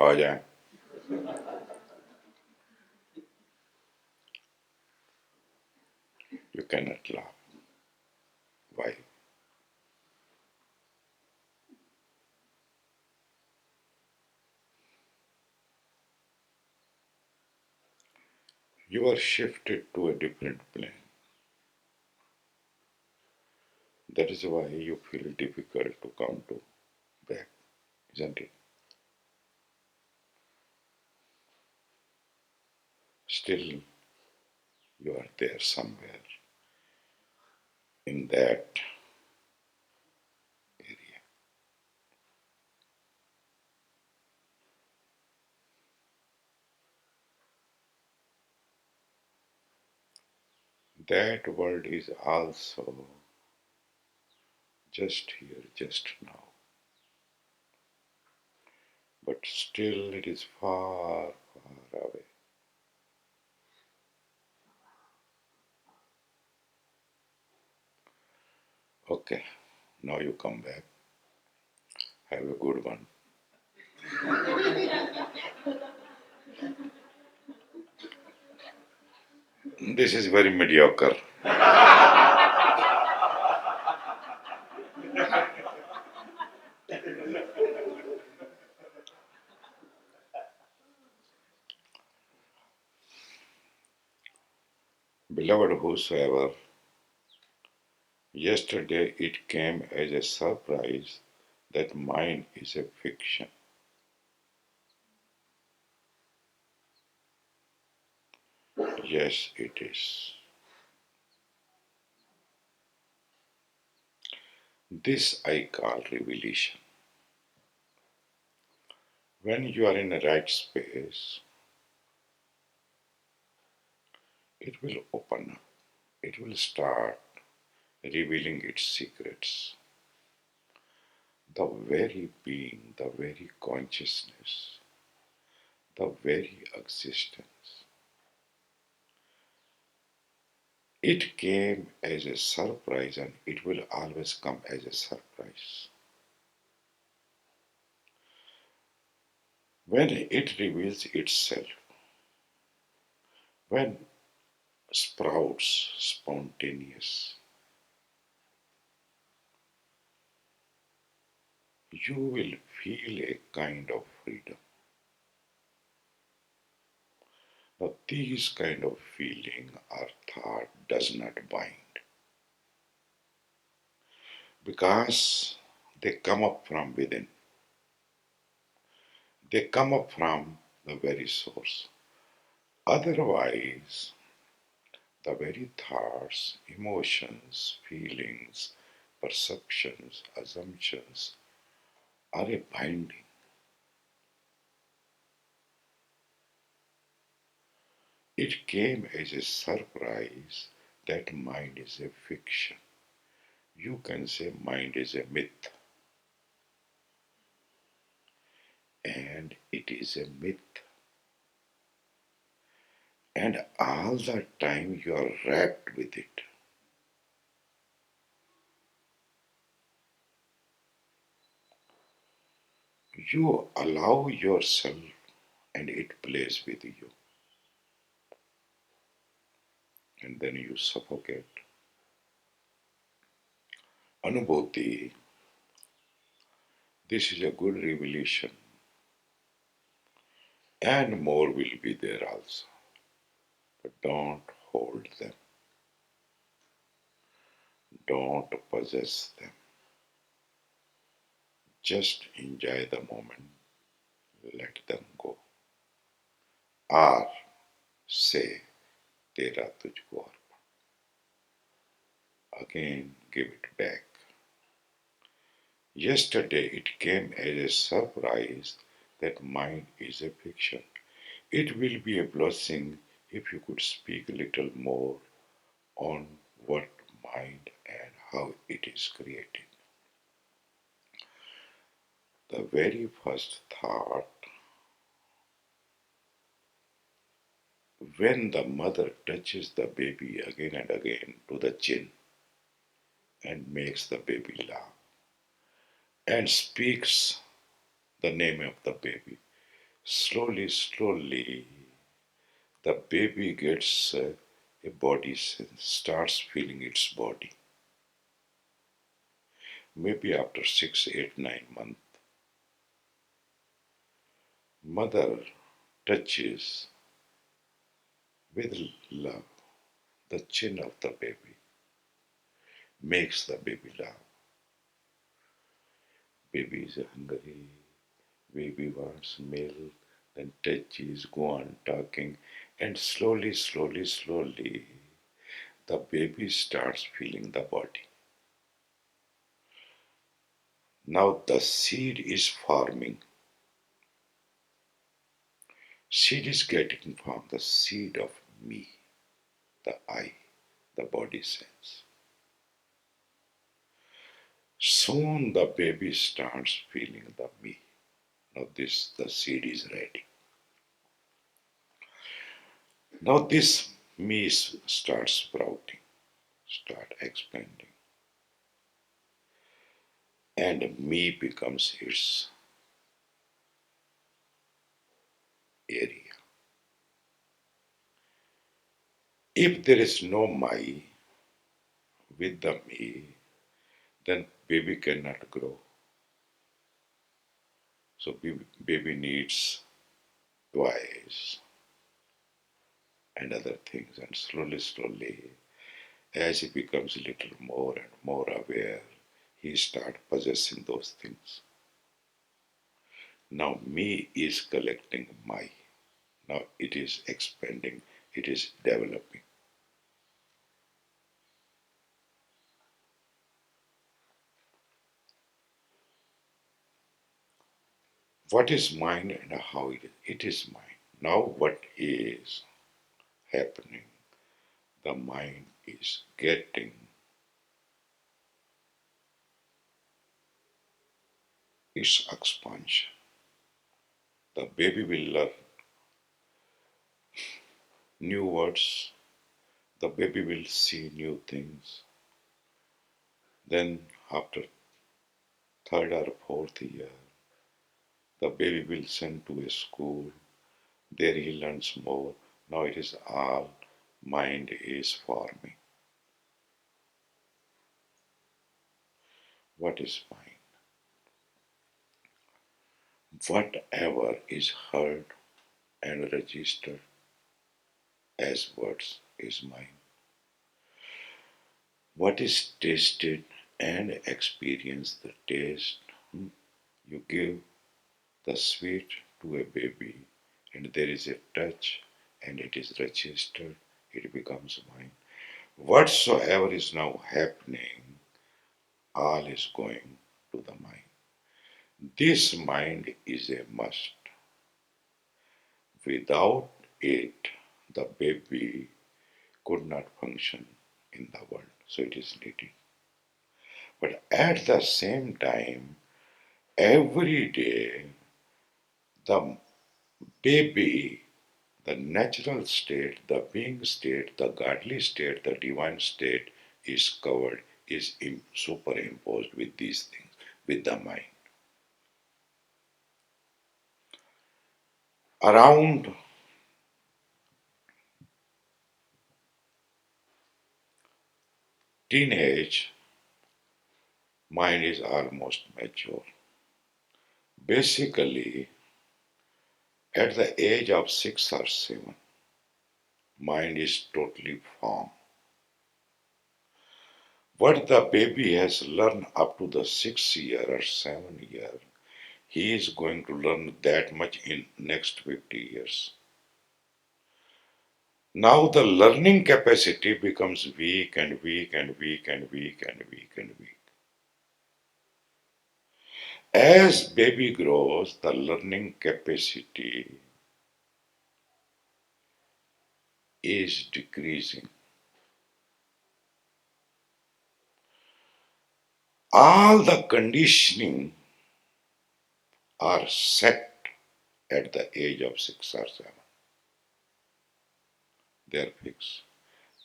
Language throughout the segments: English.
आ जाए. You cannot laugh. Why? You are shifted to a different plane. That is why you feel difficult to come to back, isn't it? Still, you are there somewhere in that area. That world is also just here, just now. But still, it is far, far away. Okay, now you come back. Have a good one. This is very mediocre. Beloved whosoever, yesterday it came as a surprise that mind is a fiction. Yes, it is. This I call revelation. When you are in the right space, it will open up. It will start revealing its secrets. The very being, the very consciousness, the very existence. It came as a surprise and it will always come as a surprise. When it reveals itself, when sprouts spontaneous, you will feel a kind of freedom. Now these kind of feeling or thought does not bind because they come up from within. They come up from the very source. Otherwise, the very thoughts, emotions, feelings, perceptions, assumptions are a binding. It came as a surprise that mind is a fiction. You can say mind is a myth. And it is a myth. And all the time you are wrapped with it. You allow yourself and it plays with you. And then you suffocate. Anubhuti, this is a good revelation. And more will be there also. But don't hold them. Don't possess them. Just enjoy the moment. Let them go. Or say, Tera tujhko arpan. Again, give it back. Yesterday it came as a surprise that mind is a fiction. It will be a blessing if you could speak a little more on what mind and how it is created. The very first thought, when the mother touches the baby again and again to the chin and makes the baby laugh and speaks the name of the baby, Slowly, slowly, the baby gets a body sense, starts feeling its body. Maybe after 6, 8, 9 months, mother touches with love the chin of the baby, makes the baby laugh. Baby is hungry, baby wants milk, then touches, go on talking, and slowly, slowly, slowly, the baby starts feeling the body. Now the seed is forming. Seed is getting from the seed of me, the I, the body sense. Soon the baby starts feeling the me. Now the seed is ready. Now this me starts sprouting, start expanding, and me becomes its area. If there is no my with the me, then baby cannot grow. So baby needs toys and other things, and slowly, slowly, as he becomes a little more and more aware, he starts possessing those things. Now me is collecting my. Now it is expanding, it is developing. What is mine and how it is? It is mine. Now what is happening? The mind is getting its expansion. The baby will learn new words. The baby will see new things. Then after third or fourth year, the baby will send to a school. There he learns more. Now it is all mind is forming. What is mind? Whatever is heard and registered as words is mind. What is tasted and experienced the taste, you give the sweet to a baby and there is a touch and it is registered, it becomes mind. Whatsoever is now happening, all is going to the mind. This mind is a must. Without it, the baby could not function in the world. So it is needed. But at the same time, every day, the baby, the natural state, the being state, the godly state, the divine state is covered, is superimposed with these things, with the mind. Around teenage, mind is almost mature. Basically, at the age of 6 or 7, mind is totally formed. What the baby has learned up to the 6 year or 7 year, he is going to learn that much in next 50 years. Now the learning capacity becomes weak and weak and weak and weak and weak and weak. As baby grows, the learning capacity is decreasing. All the conditioning are set at the age of 6 or 7. They are fixed.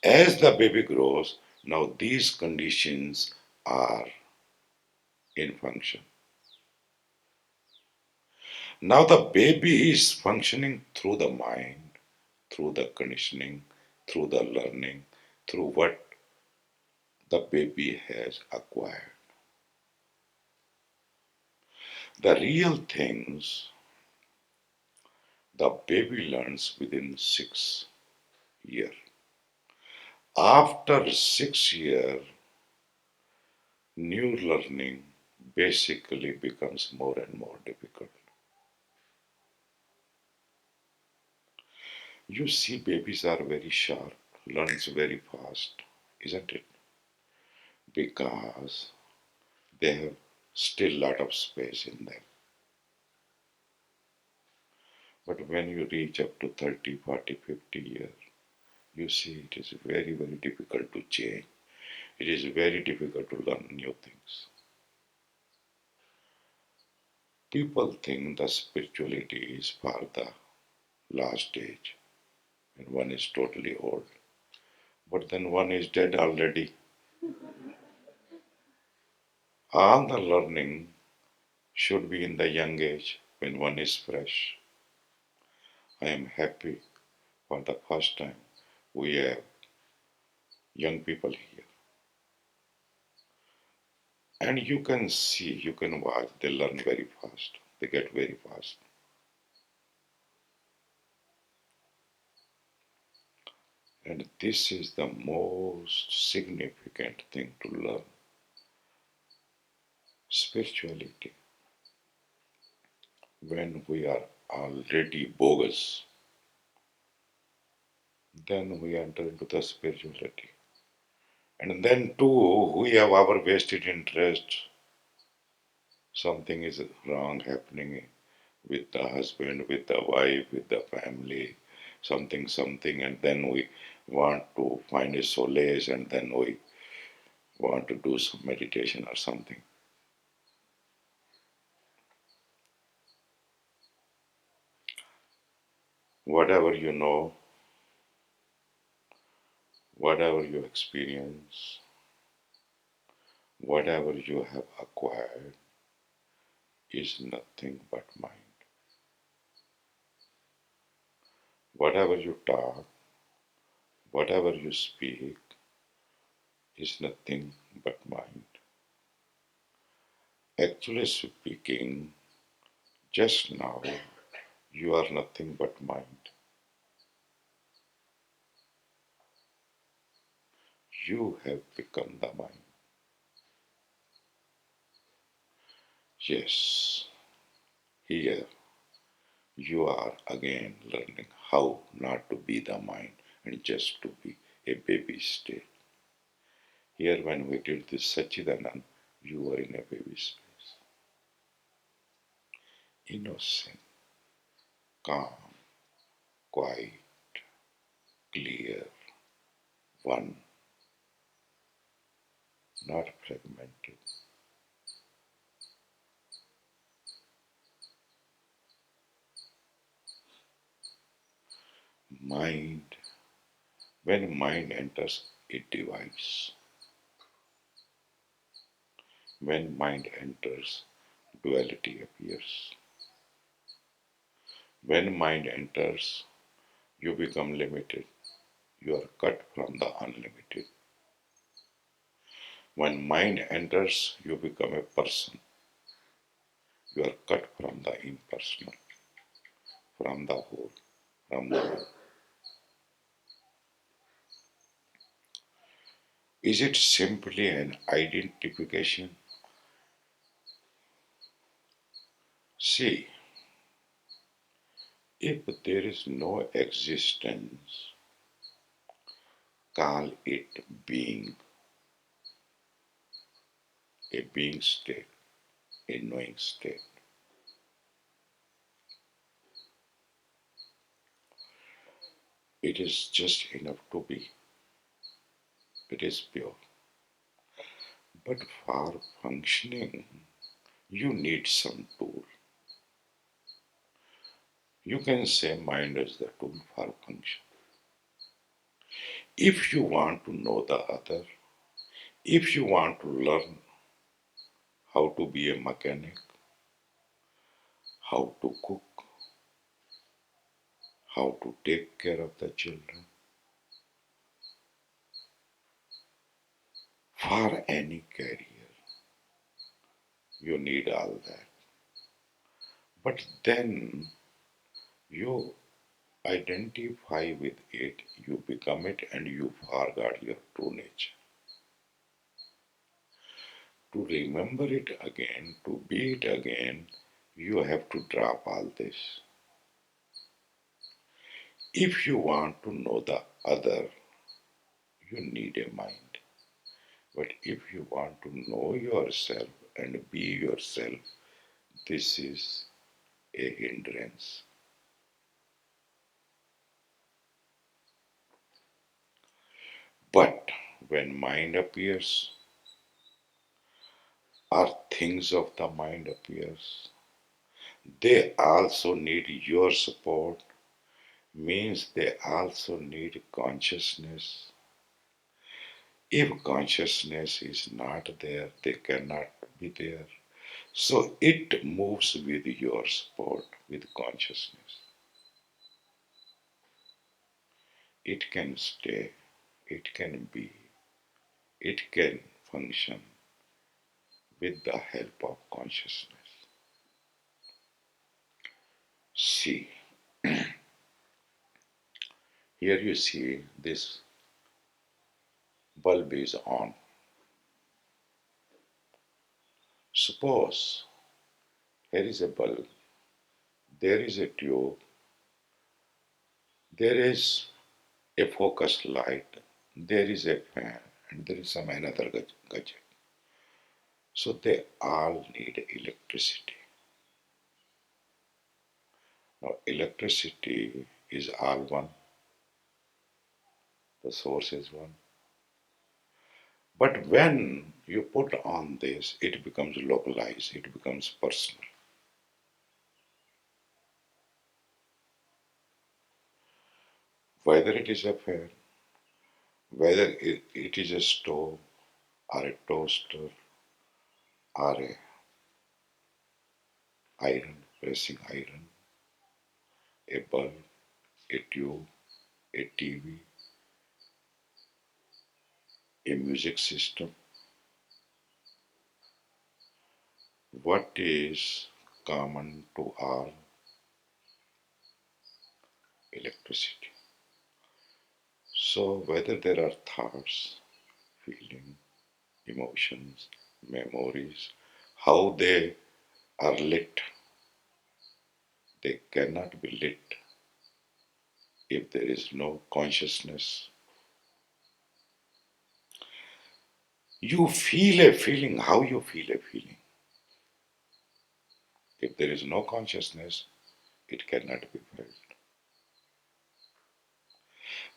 As the baby grows, now these conditions are in function. Now the baby is functioning through the mind, through the conditioning, through the learning, through what the baby has acquired. The real things the baby learns within 6 years. After 6 years, new learning basically becomes more and more difficult. You see, babies are very sharp, learns very fast, isn't it? Because they have still lot of space in them. But when you reach up to 30, 40, 50 years, you see it is very, very difficult to change. It is very difficult to learn new things. People think the spirituality is for the last age and one is totally old. But then one is dead already. All the learning should be in the young age when one is fresh. I am happy for the first time we have young people here. And you can see, you can watch, they learn very fast. They get very fast. And this is the most significant thing to learn. Spirituality. When we are already bogus, then we enter into the spirituality. And then too, we have our vested interest. Something is wrong happening with the husband, with the wife, with the family, something, and then we want to find a solace, and then we want to do some meditation or something. Whatever you know, whatever you experience, whatever you have acquired is nothing but mind. Whatever you talk, whatever you speak is nothing but mind. Actually speaking, just now you are nothing but mind. You have become the mind. Yes, here you are again learning how not to be the mind and just to be a baby state. Here, when we did this Sachidanand, you were in a baby space. Innocent, calm, quiet, clear, one, not fragmented. Mind, when mind enters, it divides. When mind enters, duality appears. When mind enters, you become limited. You are cut from the unlimited. When mind enters, you become a person. You are cut from the impersonal, from the whole, from the one. Is it simply an identification? See, if there is no existence, call it being, a being state, a knowing state. It is just enough to be. It is pure. But for functioning, you need some tool. You can say mind is the tool for function. If you want to know the other, if you want to learn how to be a mechanic, how to cook, how to take care of the children. For any career, you need all that. But then you identify with it, you become it, and you forgot your true nature. To remember it again, to be it again, you have to drop all this. If you want to know the other, you need a mind. But if you want to know yourself and be yourself, this is a hindrance. But when mind appears, or things of the mind appears, they also need your support, means they also need consciousness. If consciousness is not there, they cannot be there. So it moves with your support, with consciousness. It can stay, it can be, it can function with the help of consciousness. See, here you see this bulb is on. Suppose here is a bulb, there is a tube, there is a focus light, there is a fan, and there is some another gadget. So they all need electricity. Now electricity is all one, the source is one. But when you put on this, it becomes localized, it becomes personal. Whether it is a fan, whether it is a stove or a toaster or a iron, pressing iron, a bulb, a tube, a TV, a music system, what is common to all? Electricity. So whether there are thoughts, feeling, emotions, memories, how they are lit, they cannot be lit if there is no consciousness. You feel a feeling, how you feel a feeling. If there is no consciousness, it cannot be felt.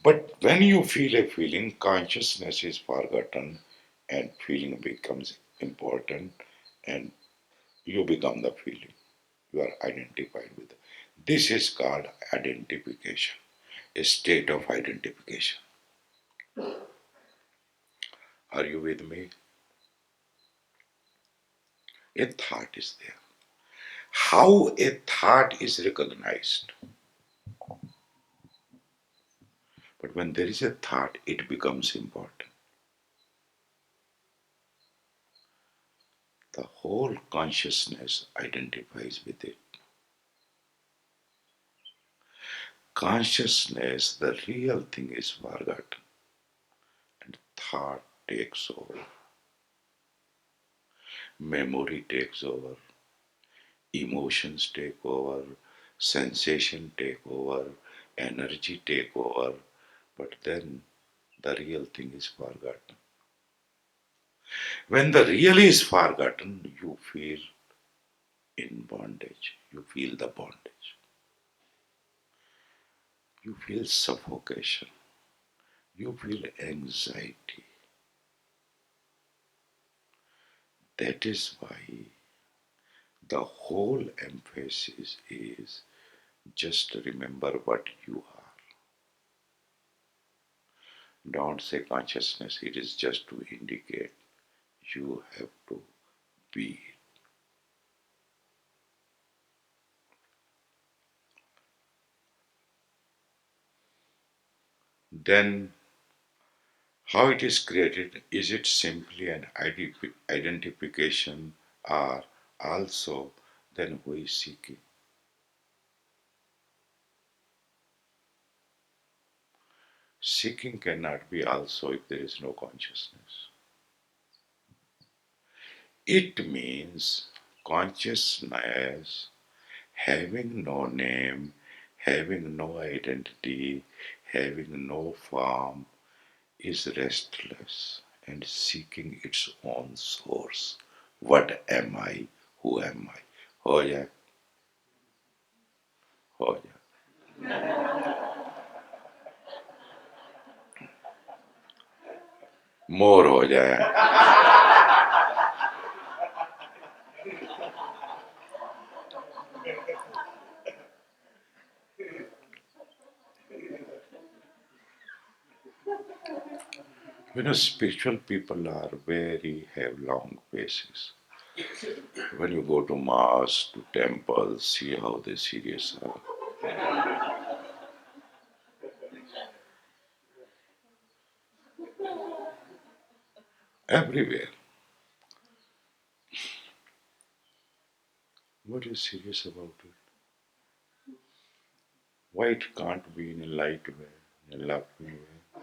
But when you feel a feeling, consciousness is forgotten and feeling becomes important and you become the feeling. You are identified with it. This is called identification, a state of identification. Are you with me? A thought is there. How a thought is recognized? But when there is a thought, it becomes important. The whole consciousness identifies with it. Consciousness, the real thing, is forgotten, and thought takes over, memory takes over, emotions take over, sensation take over, energy take over, but then the real thing is forgotten. When the real is forgotten, you feel in bondage, you feel the bondage, you feel suffocation, you feel anxiety. That is why the whole emphasis is just remember what you are. Don't say consciousness, it is just to indicate you have to be. Then how it is created? Is it simply an identification or also then who is seeking? Seeking cannot be also if there is no consciousness. It means consciousness having no name, having no identity, having no form, is restless and seeking its own source. What am I? Who am I? Oh yeah, oh yeah. More हो जाए. Spiritual people are very have long faces. When you go to mass, to temples, see how they serious are. Everywhere. What is serious about it? Why it can't be in a light way, in a laughing way?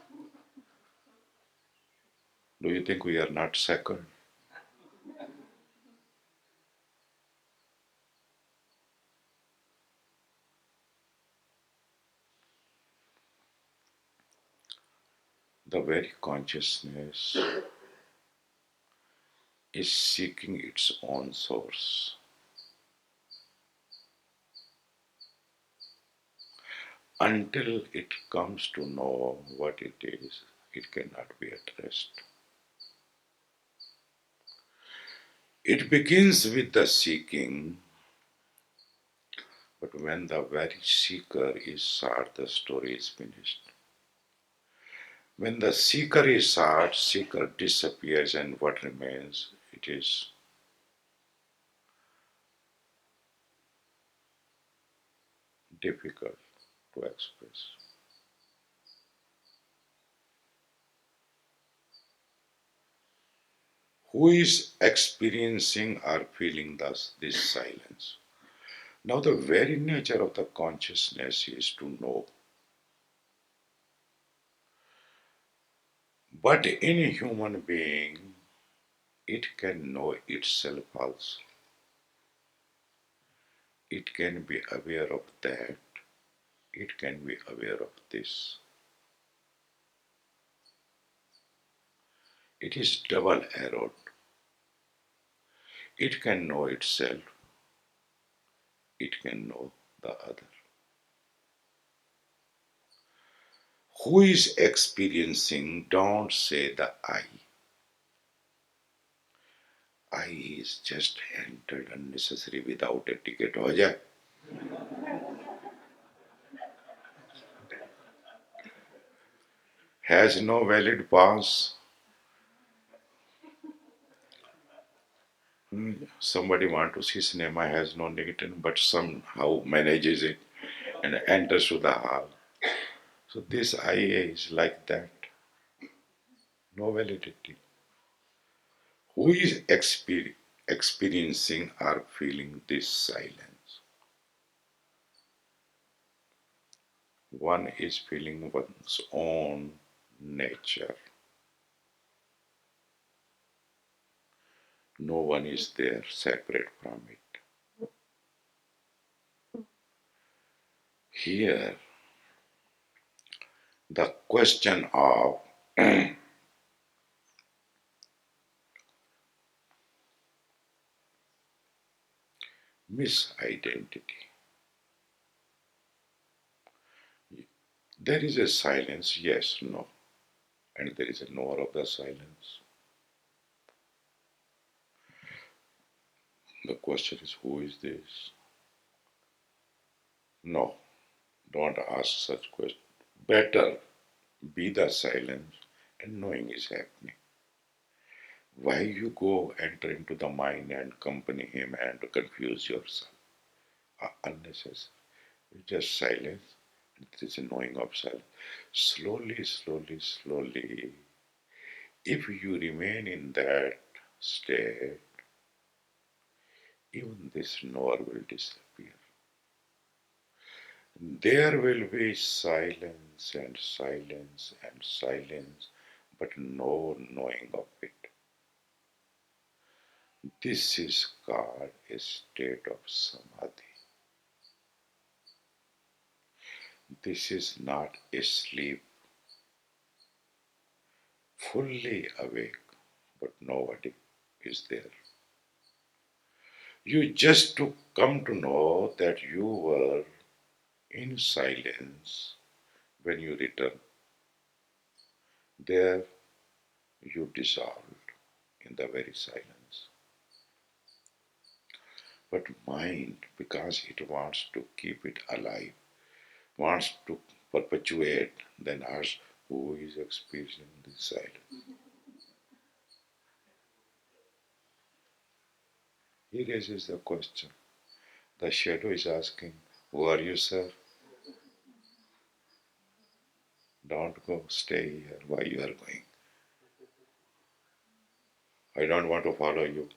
Do you think we are not sacred? The very consciousness is seeking its own source. Until it comes to know what it is, it cannot be at rest. It begins with the seeking, but when the very seeker is sought, the story is finished. When the seeker is sought, seeker disappears, and what remains, it is difficult to express. Who is experiencing or feeling this silence? Now, the very nature of the consciousness is to know. But in a human being, it can know itself also. It can be aware of that. It can be aware of this. It is double arrowed. It can know itself. It can know the other. Who is experiencing? Don't say the I. I is just entered unnecessary without a ticket. हो जाए. Has no valid pass. Somebody want to see cinema, has no ticket, but somehow manages it and enters to the hall. So this IA is like that. No validity. Who is experiencing or feeling this silence? One is feeling one's own nature. No one is there separate from it. Here, the question of misidentity. There is a silence, yes, no, and there is a no of the silence. The question is, who is this? No, don't ask such questions. Better be the silence and knowing is happening. Why you go enter into the mind and accompany him and confuse yourself? Unnecessary. You just silence This is knowing of self. Slowly, slowly, slowly, if you remain in that state, even this knower will disappear. There will be silence and silence and silence, but no knowing of it. This is called a state of samadhi. This is not a sleep, fully awake, but nobody is there. You just to come to know that you were in silence when you return. There you dissolved in the very silence. But mind, because it wants to keep it alive, wants to perpetuate, then asks, who is experiencing this silence? He raises the question. The shadow is asking, who are you, sir? Don't go, stay here. Why you are going? I don't want to follow you.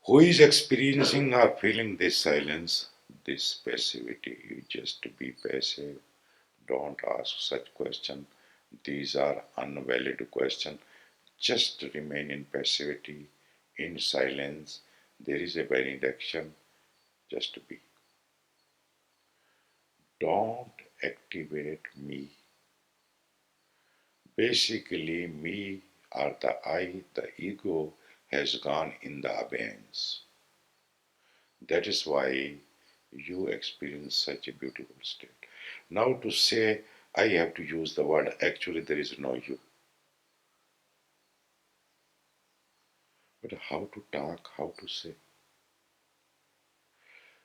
Who is experiencing or feeling this silence, this passivity? You just be passive. Don't ask such questions. These are unvalid questions. Just remain in passivity, in silence. There is a benediction. Just be. Don't activate me. Basically, me or the I, the ego, has gone in the abeyance. That is why you experience such a beautiful state. Now, to say, I have to use the word, actually, there is no you. But how to talk, how to say?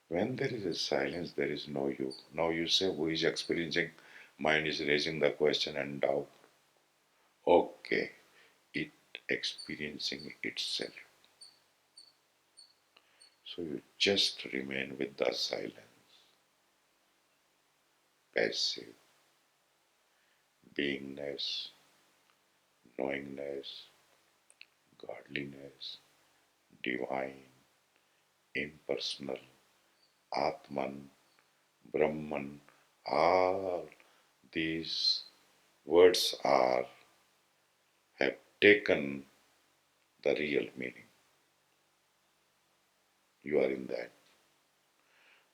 When there is a silence, there is no you. Now you say, who is experiencing? Mind is raising the question and doubt. Okay, it experiencing itself. So you just remain with the silence, passive, beingness, knowingness, godliness, divine, impersonal, Atman, Brahman, all these words are have taken the real meaning. You are in that.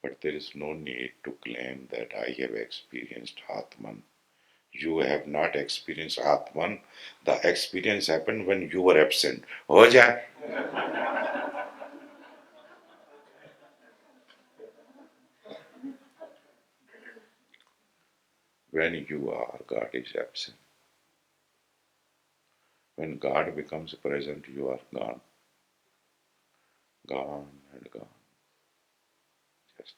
But there is no need to claim that I have experienced Atman. You have not experienced Atman. The experience happened when you were absent. हो जाए. When you are, God is absent. When God becomes present, you are gone. Gone and gone. Just,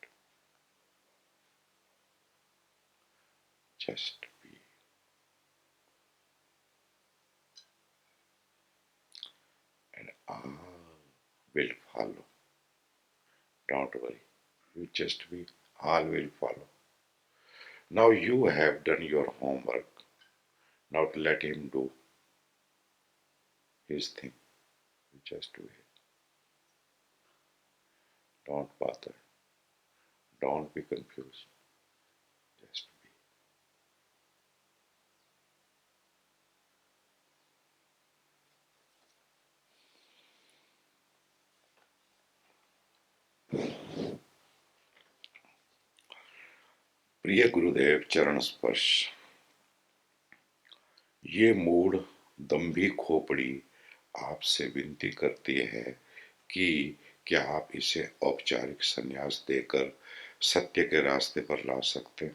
just be. And all will follow. Don't worry. You just be. All will follow. Now you have done your homework. Now let him do his thing. You just do it. Don't bother. Don't be confused. Just be. प्रिय गुरुदेव चरण स्पर्श. ये mood दम्भी खोपड़ी आपसे विनती करती है कि क्या आप इसे औपचारिक संन्यास देकर सत्य के रास्ते पर ला सकते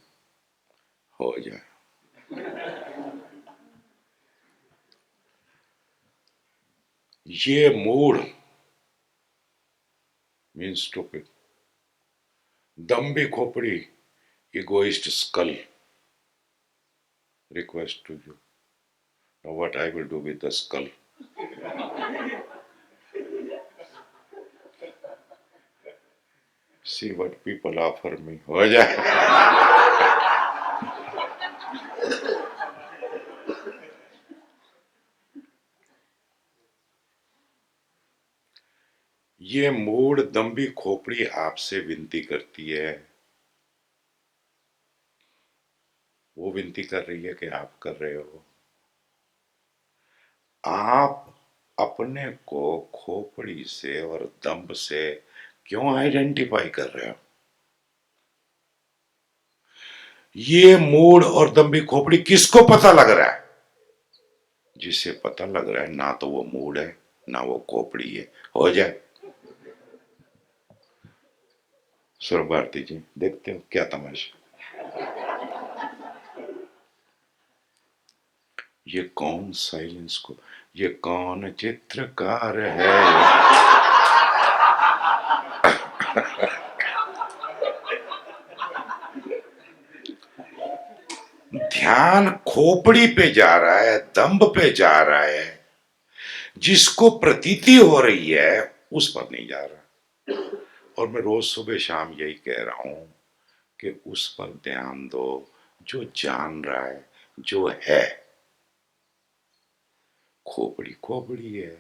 हो जाए. ये मूड मीन्स स्टूपिड. दम्भी खोपड़ी egoist skull. Request to you. Now what I will do with the skull? See what people offer me, हो जाए। ये मूड दम्भी खोपड़ी आपसे विनती करती है, वो विनती कर रही है कि आप कर रहे हो। आप अपने को खोपड़ी से और दम्भ से क्यों आइडेंटिफाई कर रहे हो? ये मूड और दम्भी खोपड़ी किसको पता लग रहा है? जिसे पता लग रहा है ना तो वो मूड है ना वो खोपड़ी है, हो जाए। सुर भारती जी, देखते हो क्या तमाशा? ये कौन साइलेंस को, ये कौन चित्रकार है? ध्यान खोपड़ी पे जा रहा है, दंभ पे जा रहा है, जिसको प्रतीति हो रही है उस पर नहीं जा रहा। और मैं रोज सुबह शाम यही कह रहा हूं कि उस पर ध्यान दो जो जान रहा है, जो है। खोपड़ी खोपड़ी है,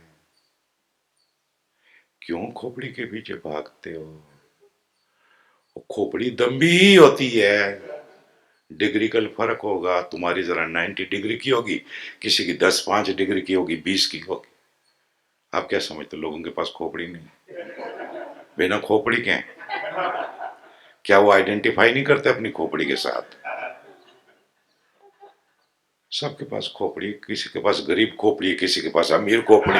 क्यों खोपड़ी के पीछे भागते हो? खोपड़ी दम्भी ही होती है। डिग्री का फर्क होगा, तुम्हारी जरा 90 डिग्री की होगी, किसी की 10-5 डिग्री की होगी, 20 की होगी। आप क्या समझते, लोगों के पास खोपड़ी नहीं? बिना खोपड़ी के हैं? क्या वो आइडेंटिफाई नहीं करते अपनी खोपड़ी के साथ? सबके पास खोपड़ी, किसी के पास गरीब खोपड़ी, किसी के पास अमीर खोपड़ी।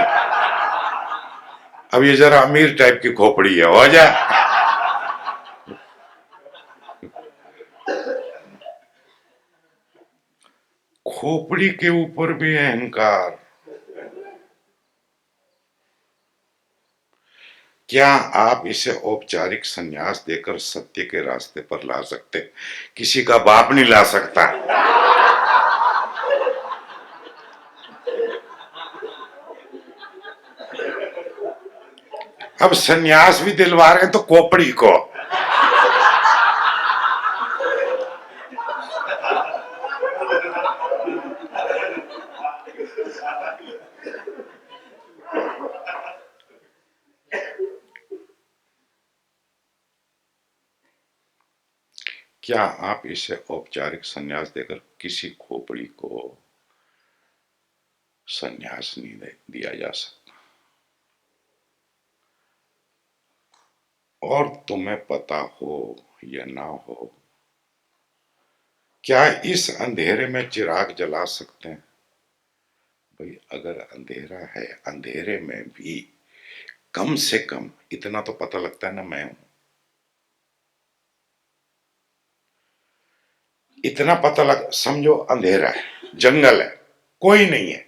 अब ये जरा अमीर टाइप की खोपड़ी है, हो जाए। खोपड़ी के ऊपर भी है अहंकार। क्या आप इसे औपचारिक संन्यास देकर सत्य के रास्ते पर ला सकते? किसी का बाप नहीं ला सकता। अब संन्यास भी दिलवा रहे हैं तो खोपड़ी को। क्या आप इसे औपचारिक संन्यास देकर किसी खोपड़ी को संन्यास नहीं दिया जा सकता? और तुम्हें पता हो या ना हो, क्या इस अंधेरे में चिराग जला सकते हैं? भाई अगर अंधेरा है, अंधेरे में भी कम से कम इतना तो पता लगता है ना, मैं हूं। इतना पता लग, समझो अंधेरा है, जंगल है, कोई नहीं है।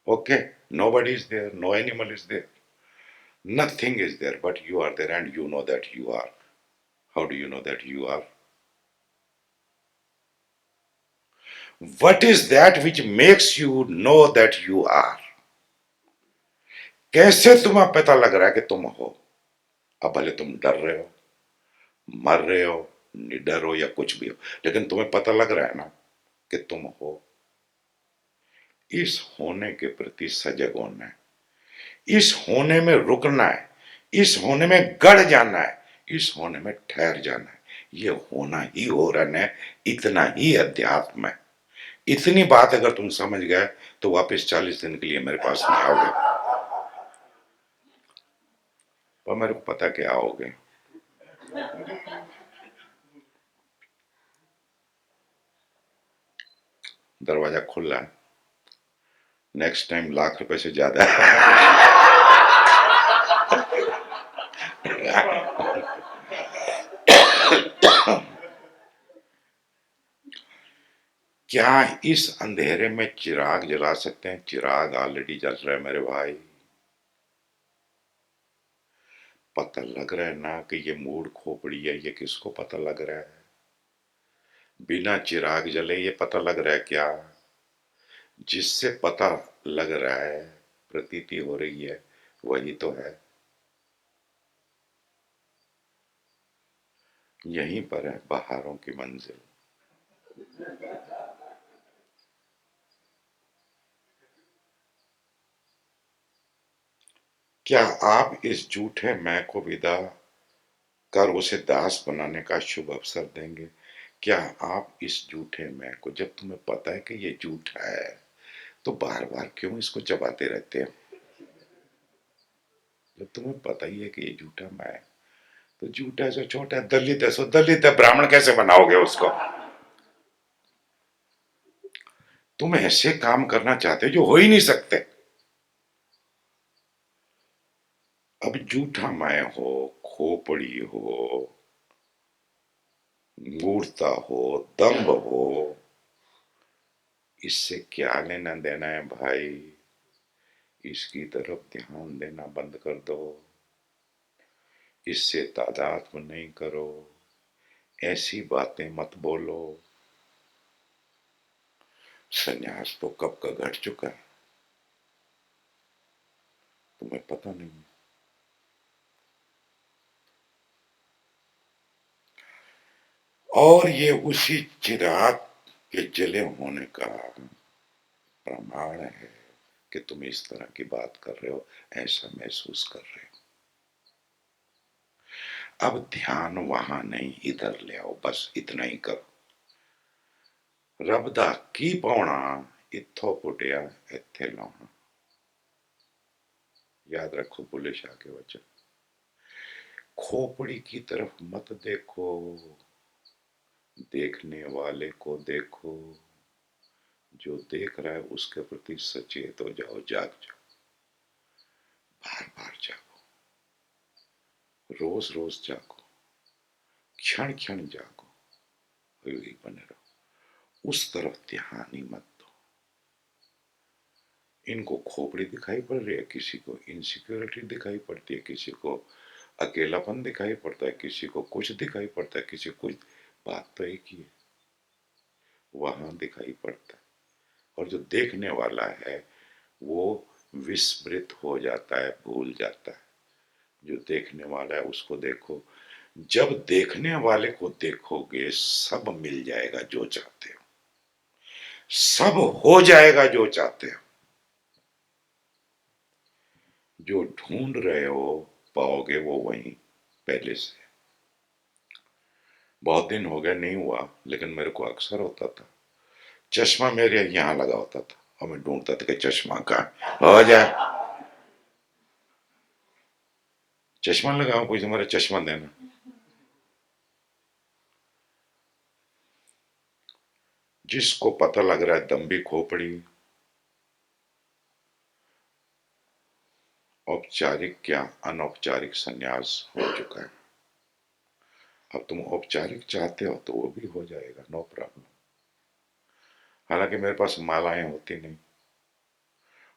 Okay, nobody is there, no animal is there, nothing is there, but you are there and you know that you are. How do you know that you are? What is that which makes you know that you are? कैसे तुम्हें पता लग रहा है कि तुम हो? अब भले तुम डर रहे हो, मर रहे हो, निडर हो या कुछ भी हो, लेकिन तुम्हें पता लग रहा है ना कि तुम हो। इस होने के प्रति सजग होना है, इस होने में रुकना है, इस होने में गड़ जाना है, इस होने में ठहर जाना है। ये होना ही हो रहा है, इतना ही अध्यात्म है। इतनी बात अगर तुम समझ गए तो वापस 40 दिन के लिए मेरे पास नहीं आओगे। पर मेरे को पता क्या आओगे। दरवाजा खुला है, नेक्स्ट टाइम ₹1,00,000 से ज्यादा क्या इस अंधेरे में चिराग जला सकते हैं? चिराग ऑलरेडी जल रहा है मेरे भाई। पता लग रहा है ना कि ये मूड खोपड़ी है, ये किसको पता लग रहा है? बिना चिराग जले ये पता लग रहा है क्या? जिससे पता लग रहा है, प्रतीति हो रही है, वही तो है। यहीं पर है बहारों की मंजिल। क्या आप इस झूठे मैं को विदा कर उसे दास बनाने का शुभ अवसर देंगे? क्या आप इस झूठे मैं को, जब तुम्हें पता है कि ये झूठा है, तो बार बार क्यों इसको चबाते रहते हैं? जब तुम्हें पता ही है कि ये झूठा मैं है, तो झूठा से छोटा दलित है, सो दलित है, ब्राह्मण कैसे बनाओगे उसको? तुम ऐसे काम करना चाहते हो जो हो ही नहीं सकते। अब झूठा मैं हो, खोपड़ी हो, मूर्ता हो, दम्भ हो, इससे क्या लेना देना है भाई? इसकी तरफ ध्यान देना बंद कर दो, इससे तादात्म्य नहीं करो, ऐसी बातें मत बोलो। संन्यास तो कब का घट चुका है, तुम्हें पता नहीं। और ये उसी चिराग के जले होने का प्रमाण है कि तुम इस तरह की बात कर रहे हो, ऐसा महसूस कर रहे हो। अब ध्यान वहां नहीं, इधर ले आओ, बस इतना ही करो। रब दा की पाउना, इत्थों पुटिया इत्थे लाउना। याद रखो बुल्ले शाह के वचन। खोपड़ी की तरफ मत देखो, देखने वाले को देखो। जो देख रहा है उसके प्रति सचेत हो जाओ, जाग जाओ, बार बार जागो, रोज रोज जागो, क्षण क्षण जागो, वही बने रहो। उस तरफ ध्यान ही मत दो। इनको खोपड़ी दिखाई पड़ रही है, किसी को इनसिक्योरिटी दिखाई पड़ती है, किसी को अकेलापन दिखाई पड़ता है, किसी को कुछ दिखाई पड़ता है, किसी को कुछ। बात तो एक ही है, वहां दिखाई पड़ता है। और जो देखने वाला है वो विस्मृत हो जाता है, भूल जाता है। जो देखने वाला है उसको देखो। जब देखने वाले को देखोगे, सब मिल जाएगा जो चाहते हो, सब हो जाएगा जो चाहते हो। जो ढूंढ रहे हो पाओगे वो वहीं पहले से। बहुत दिन हो गए नहीं हुआ, लेकिन मेरे को अक्सर होता था। चश्मा मेरे यहाँ लगा होता था और मैं ढूंढता था कि चश्मा कहाँ हो जाए। चश्मा लगाओ, कोई तुम्हारा चश्मा देना। जिसको पता लग रहा है दम्भी खोपड़ी, औपचारिक या अनौपचारिक संन्यास हो चुका है। अब तुम औपचारिक चाहते हो तो वो भी हो जाएगा, नो प्रॉब्लम। हालांकि मेरे पास मालाएं होती नहीं,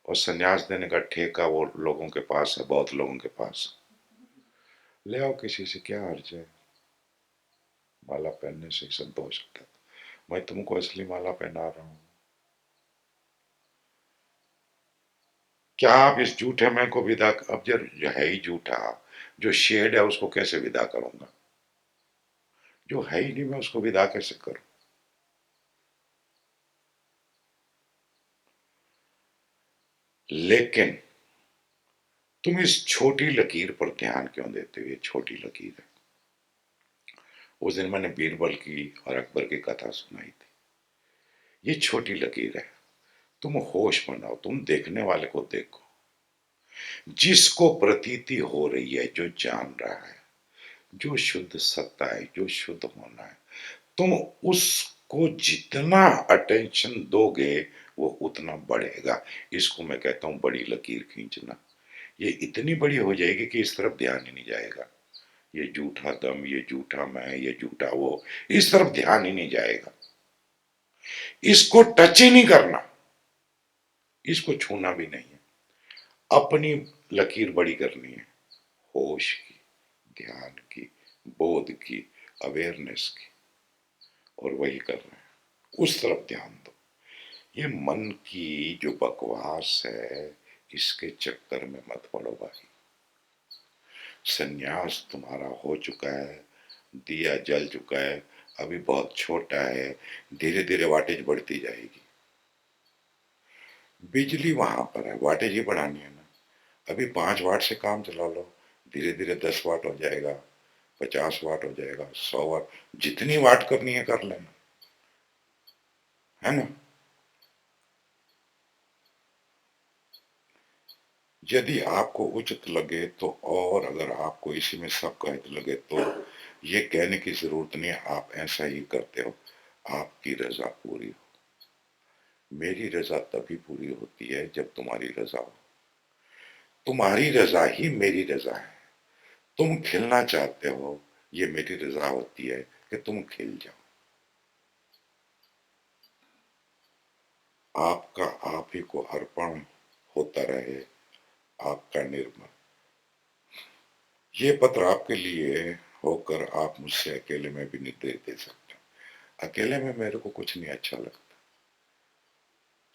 और संन्यास देने का ठेका वो लोगों के पास है, बहुत लोगों के पास। ले आओ, किसी से क्या अर्ज है? माला पहनने से ही संतोष होता है। मैं तुमको असली माला पहना रहा हूं। क्या आप इस झूठे मैं को विदा, अब जो है ही झूठा, जो शेड है उसको कैसे विदा करूंगा? जो है ही नहीं मैं उसको विदा कैसे करूं? लेकिन तुम इस छोटी लकीर पर ध्यान क्यों देते हो? ये छोटी लकीर है। उस दिन मैंने बीरबल की और अकबर की कथा सुनाई थी। ये छोटी लकीर है। तुम होश बनाओ, तुम देखने वाले को देखो। जिसको प्रतीति हो रही है, जो जान रहा है, जो शुद्ध सत्ता है, जो शुद्ध होना है, तुम उसको जितना अटेंशन दोगे वो उतना बढ़ेगा। इसको मैं कहता हूं बड़ी लकीर खींचना। ये इतनी बड़ी हो जाएगी कि इस तरफ ध्यान ही नहीं जाएगा। ये झूठा दम, ये झूठा मैं, ये झूठा वो, इस तरफ ध्यान ही नहीं जाएगा। इसको टच ही नहीं करना, इसको छूना भी नहीं है। अपनी लकीर बड़ी करनी है, होश की, ध्यान की, बोध की, अवेयरनेस की, और वही करना है। उस तरफ ध्यान दो। ये मन की जो बकवास है, इसके चक्कर में मत पड़ो भाई। संन्यास तुम्हारा हो चुका है। दिया जल चुका है, अभी बहुत छोटा है, धीरे धीरे वाटेज बढ़ती जाएगी। बिजली वहां पर है, वाटेज ही बढ़ानी है ना। अभी 5 वाट से काम चला लो, धीरे धीरे 10 वाट हो जाएगा, 50 वाट हो जाएगा, 100 वाट, जितनी वाट करनी है कर लेना, है ना। यदि आपको उचित लगे तो, और अगर आपको इसी में सबका लगे तो ये कहने की जरूरत नहीं है आप ऐसा ही करते हो, आपकी रजा पूरी हो। मेरी रजा तभी पूरी होती है जब तुम्हारी रजा हो। तुम्हारी रजा ही मेरी रजा है। तुम खिलना चाहते हो, ये मेरी रजा होती है कि तुम खिल जाओ। आपका आप ही को अर्पण होता रहे, आपका निर्मल। ये पत्र आपके लिए होकर आप मुझसे अकेले में भी निर्देश दे सकते हो। अकेले में मेरे को कुछ नहीं अच्छा लगता,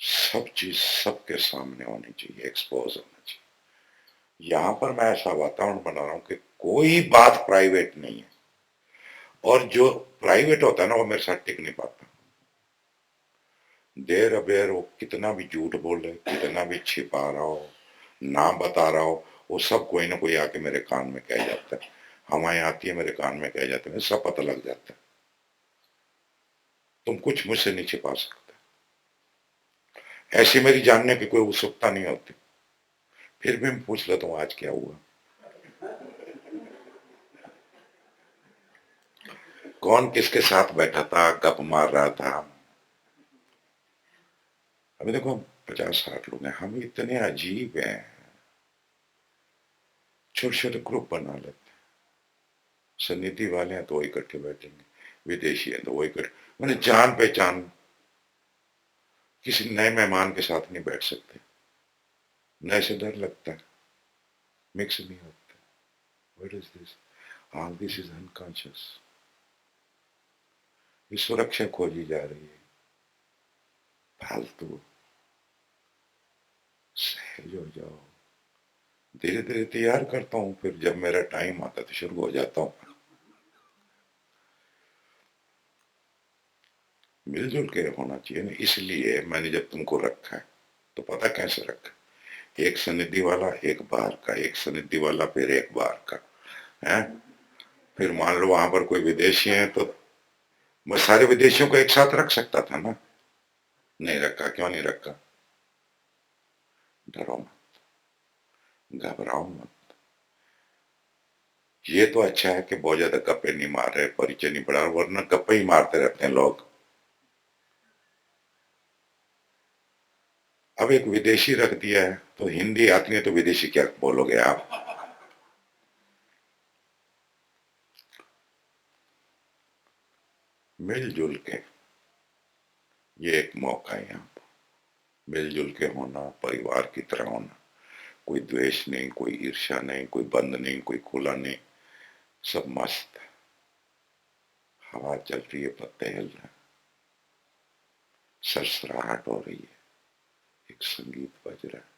सब चीज सबके सामने होनी चाहिए, एक्सपोज होना चाहिए। यहाँ पर मैं ऐसा वातावरण बना रहा हूँ कि कोई बात प्राइवेट नहीं है, और जो प्राइवेट होता है ना वो मेरे साथ टिक नहीं पाता। देर अबेर वो कितना भी झूठ बोले, कितना भी छिपा रहा हो, ना बता रहा हो, वो सब कोई ना कोई आके मेरे कान में कह जाता है। हवाएं आती है मेरे कान में कह जाते हैं, सब पता लग जाता है। तुम कुछ मुझसे नहीं छिपा सकते। ऐसी मेरी जानने की कोई उत्सुकता नहीं होती। फिर भी मैं पूछ लेता हूँ आज क्या हुआ, कौन किसके साथ बैठा था, गप मार रहा था। अभी देखो 50-60 लोग हैं, हम इतने अजीब हैं, छोटे छोटे ग्रुप बना लेते हैं। सन्निधि वाले हैं तो वो इकट्ठे बैठेंगे, विदेशी हैं तो वो इकट्ठे, मैंने जान पहचान किसी नए मेहमान के साथ नहीं बैठ सकते, नए से डर लगता है, मिक्स नहीं होता। What is this, all this is unconscious. ये सुरक्षा खोजी जा रही है, फालतू। सहज हो जाओ, धीरे धीरे तैयार करता हूँ, फिर जब मेरा टाइम आता तो शुरू हो जाता हूँ। मिलजुल के होना चाहिए ना, इसलिए मैंने जब तुमको रखा है तो पता कैसे रखा, एक सनिधि वाला एक बाहर का, एक सनिधि वाला फिर एक बाहर का है। फिर मान लो वहां पर कोई विदेशी है तो मैं सारे विदेशियों को एक साथ रख सकता था ना, नहीं रखा। क्यों नहीं रखा? डरो मत, घबराओ मत। ये तो अच्छा है कि बहुत ज्यादा गप्पे नहीं मार रहे, परिचय नहीं बढ़ा, वरना गप्पे ही मारते रहते हैं लोग। अब एक विदेशी रख दिया है तो हिंदी आती है तो विदेशी क्या बोलोगे आप। मिलजुल के, ये एक मौका है यहाँ पर, मिलजुल के होना, परिवार की तरह होना। कोई द्वेष नहीं, कोई ईर्ष्या नहीं, कोई बंद नहीं, कोई खुला नहीं, सब मस्त है। हवा चल रही है, पत्ते हिल रहे हैं, सरसराहट हो रही है, एक संगीत बज रहा है।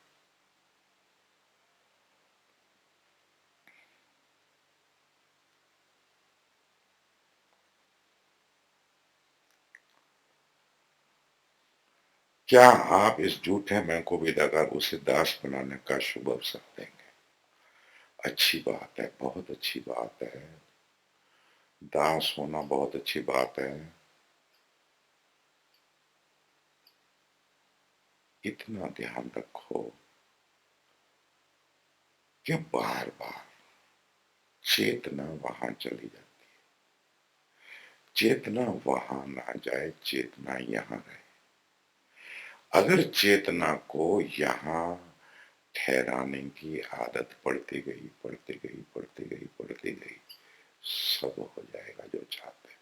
क्या आप इस झूठे मैं को विदा कर उसे दास बनाने का शुभ अवसर देंगे? अच्छी बात है, बहुत अच्छी बात है। दास होना बहुत अच्छी बात है। इतना ध्यान रखो कि बार बार चेतना वहां चली जाती है, चेतना वहां ना जाए, चेतना यहां रहे। अगर चेतना को यहां ठहराने की आदत पड़ती गई, पड़ती गई, पड़ती गई, पड़ती गई, सब हो जाएगा जो चाहते हैं।